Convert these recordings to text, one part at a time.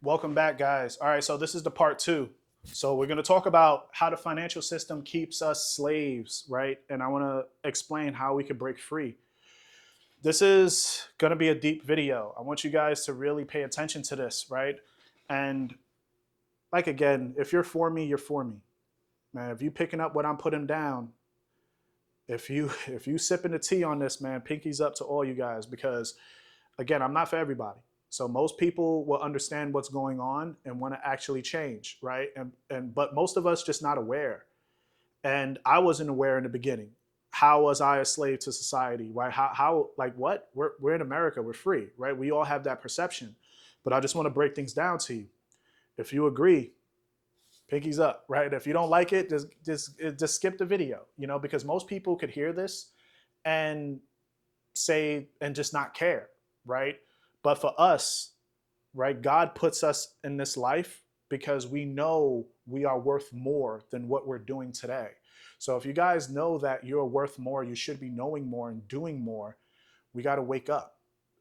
Welcome back, guys. All right, so this is the part two. So we're going to talk about how the financial system keeps us slaves, right? And I want to explain how we can break free. This is going to be a deep video. I want you guys to really pay attention to this, right? And like again, if you're for me, you're for me. Man, if you picking up what I'm putting down, if you sipping the tea on this, man, pinkies up to all you guys because again, I'm not for everybody. So most people will understand what's going on and want to actually change, right? And but most of us just not aware. And I wasn't aware in the beginning. How was I a slave to society? Right? How like what? We're in America, we're free, right? We all have that perception. But I just want to break things down to you. If you agree, pinkies up, right? If you don't like it, just skip the video, because most people could hear this and say and just not care, right? But for us, right, God puts us in this life because we know we are worth more than what we're doing today. So if you guys know that you're worth more, you should be knowing more and doing more. We got to wake up.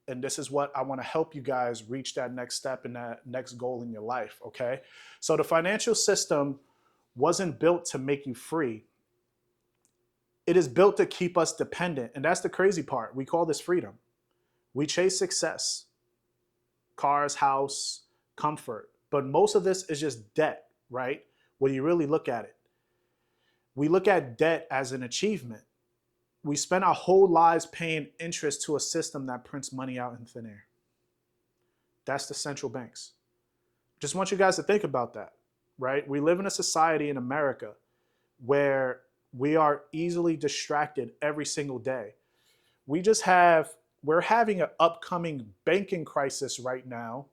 And this is what I want to help you guys reach that next step and that next goal in your life. Okay. So the financial system wasn't built to make you free. It is built to keep us dependent. And that's the crazy part. We call this freedom. We chase success, cars, house, comfort. But most of this is just debt, right? When you really look at it, we look at debt as an achievement. We spend our whole lives paying interest to a system that prints money out in thin air. That's the central banks. Just want you guys to think about that, right? We live in a society in America where we are easily distracted every single day. We're having an upcoming banking crisis right now.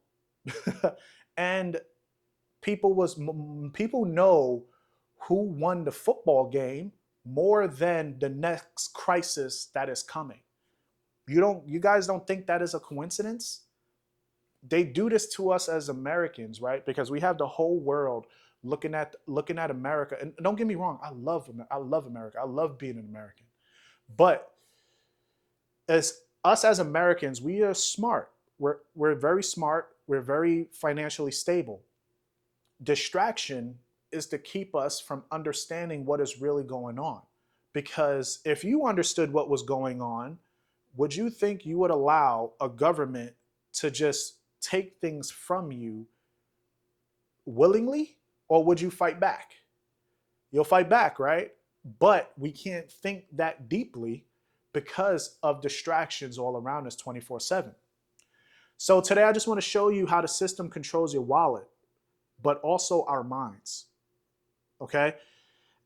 And people know who won the football game more than the next crisis that is coming. You guys don't think that is a coincidence? They do this to us as Americans, right? Because we have the whole world looking at America. And don't get me wrong, I love America. I love being an American. But as us as Americans, we are smart. We're very smart. We're very financially stable. Distraction is to keep us from understanding what is really going on. Because if you understood what was going on, would you think you would allow a government to just take things from you willingly? Or would you fight back? You'll fight back, right? But we can't think that deeply because of distractions all around us 24/7. So today I just want to show you how the system controls your wallet, but also our minds. Okay?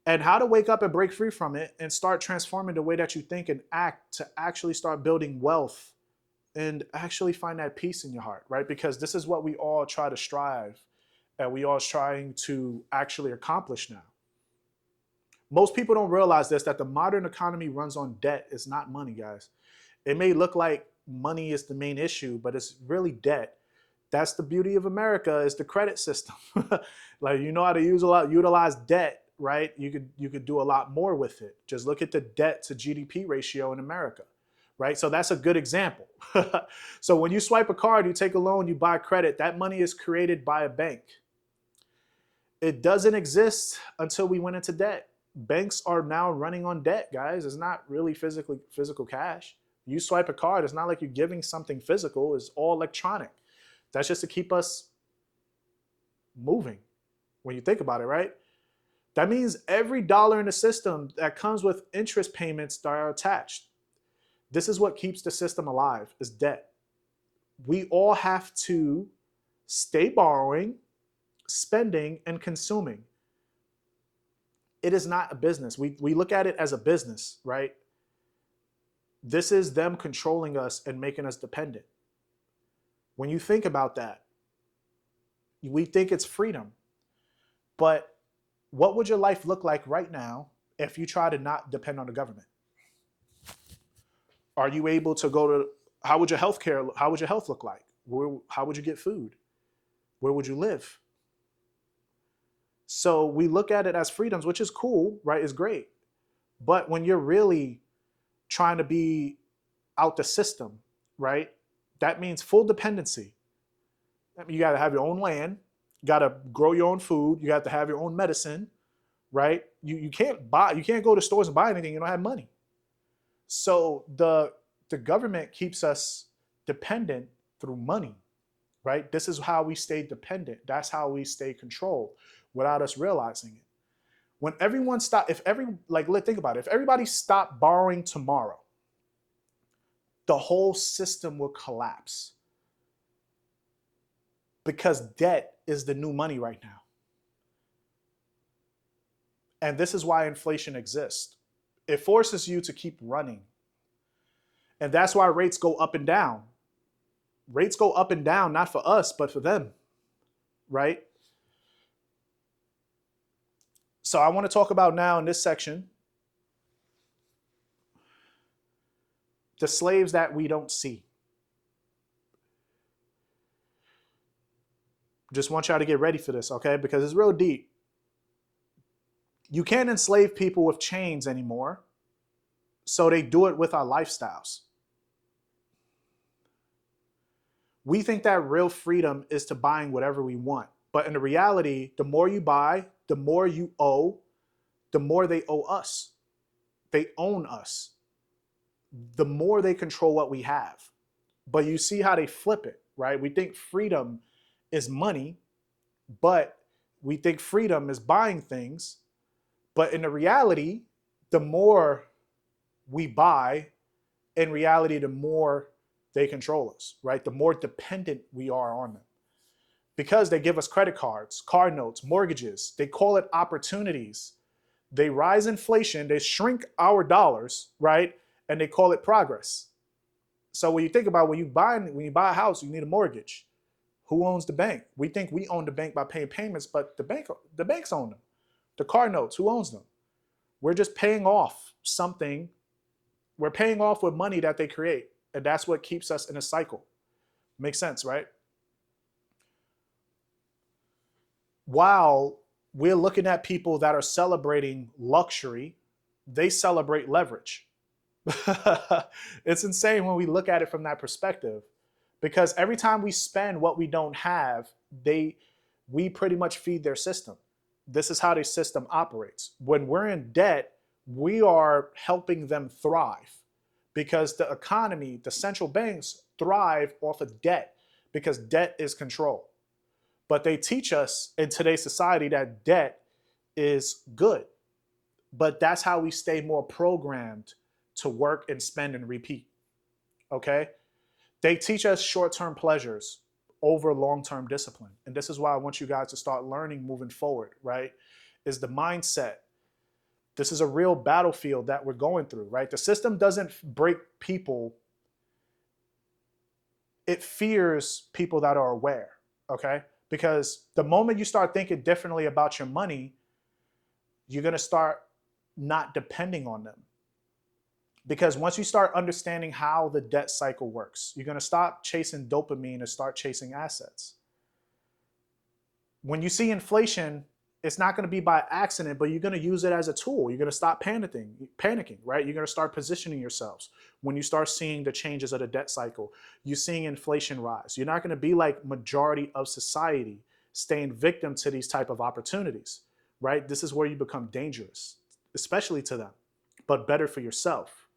And how to wake up and break free from it and start transforming the way that you think and act to actually start building wealth and actually find that peace in your heart, right? Because this is what we all try to strive and we all trying to actually accomplish now. Most people don't realize this, that the modern economy runs on debt. It's not money, guys. It may look like money is the main issue, but it's really debt. That's the beauty of America, is the credit system. Like, you know how to utilize debt, right? You could do a lot more with it. Just look at the debt to GDP ratio in America, right? So that's a good example. So when you swipe a card, you take a loan, you buy credit, that money is created by a bank. It doesn't exist until we went into debt. Banks are now running on debt, guys. It's not really physical cash. You swipe a card, it's not like you're giving something physical. It's all electronic. That's just to keep us moving when you think about it, right? That means every dollar in the system that comes with interest payments that are attached. This is what keeps the system alive, is debt. We all have to stay borrowing, spending, and consuming. It is not a business. We look at it as a business, right? This is them controlling us and making us dependent. When you think about that, we think it's freedom. But what would your life look like right now if you try to not depend on the government? Are you able to go to, how would your health look like? How would you get food? Where would you live? So we look at it as freedoms, which is cool, right? It's great. But when you're really trying to be out the system, right? That means full dependency. You got to have your own land, you got to grow your own food, you got to have your own medicine, right? You can't buy, you can't go to stores and buy anything, you don't have money. So the government keeps us dependent through money, right? This is how we stay dependent. That's how we stay controlled without us realizing it. When everyone stop, if every, like, think about it, if everybody stopped borrowing tomorrow, the whole system will collapse, because debt is the new money right now. And this is why inflation exists. It forces you to keep running. And that's why rates go up and down. Rates go up and down, not for us, but for them, right? So I want to talk about now in this section the slaves that we don't see. Just want y'all to get ready for this, okay? Because it's real deep. You can't enslave people with chains anymore, so they do it with our lifestyles. We think that real freedom is to buying whatever we want. But in the reality, the more you buy, the more you owe, the more they owe us. They own us. The more they control what we have. But you see how they flip it, right? We think freedom is money, but we think freedom is buying things. But in the reality, the more we buy, in reality, the more they control us, right? The more dependent we are on them. Because they give us credit cards, car notes, mortgages. They call it opportunities. They rise inflation, they shrink our dollars, right? And they call it progress. So when you think about when you buy a house, you need a mortgage. Who owns the bank? We think we own the bank by paying payments, but the banks own them. The car notes, who owns them? We're just paying off something. We're paying off with money that they create. And that's what keeps us in a cycle. Makes sense, right? While we're looking at people that are celebrating luxury, they celebrate leverage. It's insane when we look at it from that perspective, because every time we spend what we don't have, we pretty much feed their system. This is how their system operates. When we're in debt, we are helping them thrive, because the economy, the central banks thrive off of debt, because debt is control. But they teach us in today's society that debt is good. But that's how we stay more programmed to work and spend and repeat. Okay? They teach us short-term pleasures over long-term discipline. And this is why I want you guys to start learning moving forward, right? Is the mindset. This is a real battlefield that we're going through, right? The system doesn't break people. It fears people that are aware, okay? Because the moment you start thinking differently about your money, you're going to start not depending on them. Because once you start understanding how the debt cycle works, you're going to stop chasing dopamine and start chasing assets. When you see inflation, it's not going to be by accident, but you're going to use it as a tool. You're going to stop panicking, right? You're going to start positioning yourselves. When you start seeing the changes of the debt cycle, you're seeing inflation rise. You're not going to be like majority of society, staying victim to these type of opportunities, right? This is where you become dangerous, especially to them, but better for yourself.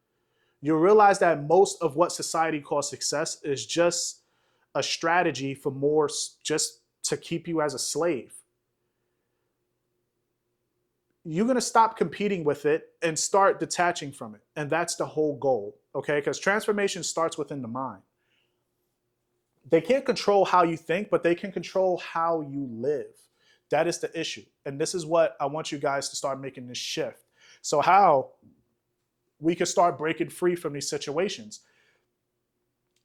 You'll realize that most of what society calls success is just a strategy for more, just to keep you as a slave. You're going to stop competing with it and start detaching from it. And that's the whole goal, okay? Because transformation starts within the mind. They can't control how you think, but they can control how you live. That is the issue. And this is what I want you guys to start making this shift. So how we can start breaking free from these situations.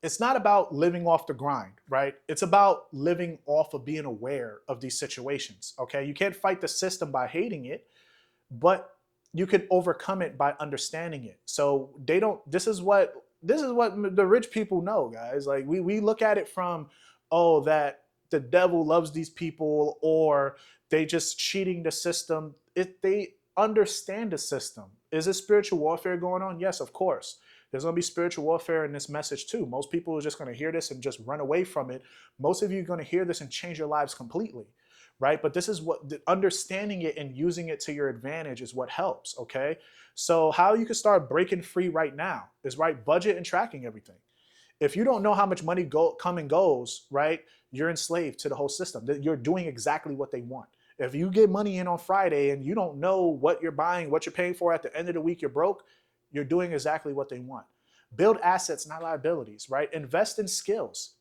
It's not about living off the grind, right? It's about living off of being aware of these situations, okay? You can't fight the system by hating it, but you can overcome it by understanding it. So this is what the rich people know, guys. Like we look at it from, oh, that the devil loves these people, or they just cheating the system. They understand the system. Is it spiritual warfare going on? Yes, of course. There's going to be spiritual warfare in this message too. Most people are just going to hear this and just run away from it. Most of you are going to hear this and change your lives completely, right? But this is what understanding it and using it to your advantage is what helps, okay? So how you can start breaking free right now is, right, budget and tracking everything. If you don't know how much money come and goes, right, you're enslaved to the whole system. You're doing exactly what they want. If you get money in on Friday and you don't know what you're buying, what you're paying for at the end of the week, you're broke, you're doing exactly what they want. Build assets, not liabilities, right? Invest in skills.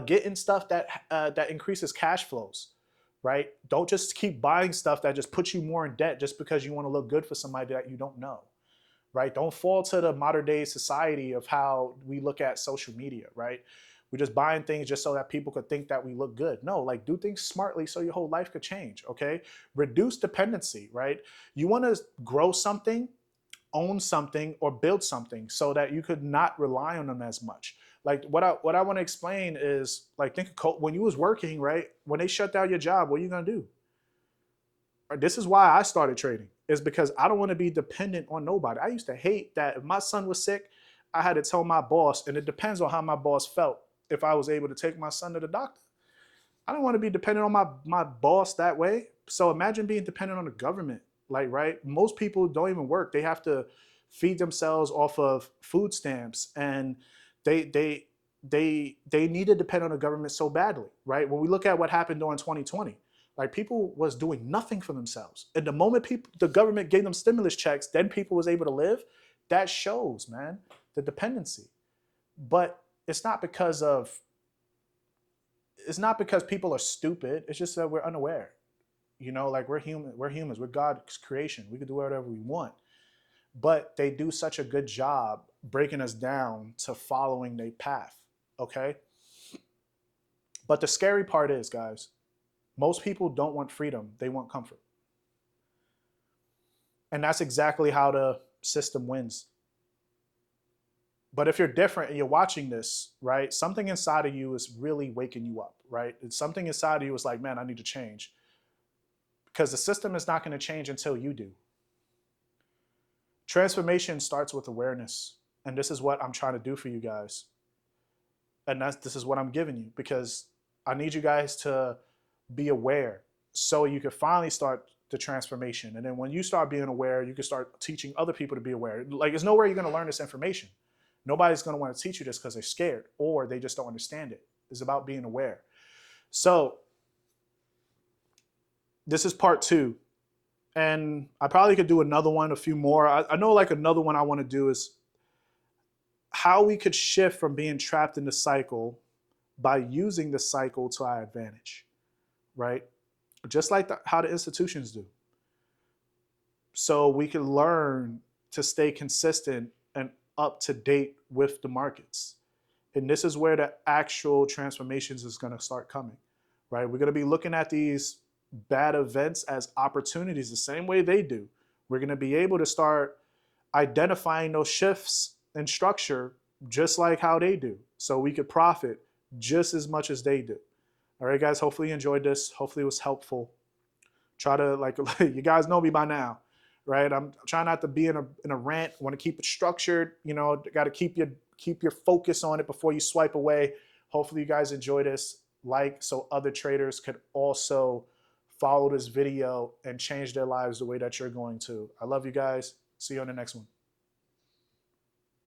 Get in stuff that increases cash flows, right? Don't just keep buying stuff that just puts you more in debt just because you want to look good for somebody that you don't know, right? Don't fall to the modern day society of how we look at social media, right? We're just buying things just so that people could think that we look good. No, like, do things smartly so your whole life could change, okay? Reduce dependency, right? You want to grow something, own something, or build something so that you could not rely on them as much. Like, what I want to explain is, like, think of when you was working, right? When they shut down your job, what are you gonna do? This is why I started trading, is because I don't want to be dependent on nobody. I used to hate that if my son was sick, I had to tell my boss, and it depends on how my boss felt if I was able to take my son to the doctor. I don't want to be dependent on my boss that way. So imagine being dependent on the government. Like, right? Most people don't even work. They have to feed themselves off of food stamps, and they they they need to depend on the government so badly, right? When we look at what happened during 2020, like, people was doing nothing for themselves. And the moment the government gave them stimulus checks, then people was able to live. That shows, man, the dependency. But it's not because of it's not because people are stupid. It's just that we're unaware. You know, like, we're human. We're humans. We're God's creation. We can do whatever we want. But they do such a good job breaking us down to following their path. Okay. But the scary part is, guys, most people don't want freedom. They want comfort. And that's exactly how the system wins. But if you're different and you're watching this, right, something inside of you is really waking you up, right? It's something inside of you is like, man, I need to change. Because the system is not going to change until you do. Transformation starts with awareness. And this is what I'm trying to do for you guys. And this is what I'm giving you, because I need you guys to be aware so you can finally start the transformation. And then when you start being aware, you can start teaching other people to be aware. Like, there's nowhere you're going to learn this information. Nobody's going to want to teach you this because they're scared or they just don't understand it. It's about being aware. So this is part 2. And I probably could do another one, a few more. I know, like, another one I want to do is how we could shift from being trapped in the cycle by using the cycle to our advantage, right? Just like how the institutions do. So we can learn to stay consistent and up to date with the markets. And this is where the actual transformations is going to start coming, right? We're going to be looking at these bad events as opportunities the same way they do. We're going to be able to start identifying those shifts in structure just like how they do, so we could profit just as much as they do. All right, guys, hopefully you enjoyed this. Hopefully it was helpful. Try to, like, you guys know me by now, right? I'm trying not to be in a rant. Want to keep it structured. You know, got to keep your focus on it before you swipe away. Hopefully you guys enjoy this, so other traders could also follow this video and change their lives the way that you're going to. I love you guys. See you on the next one.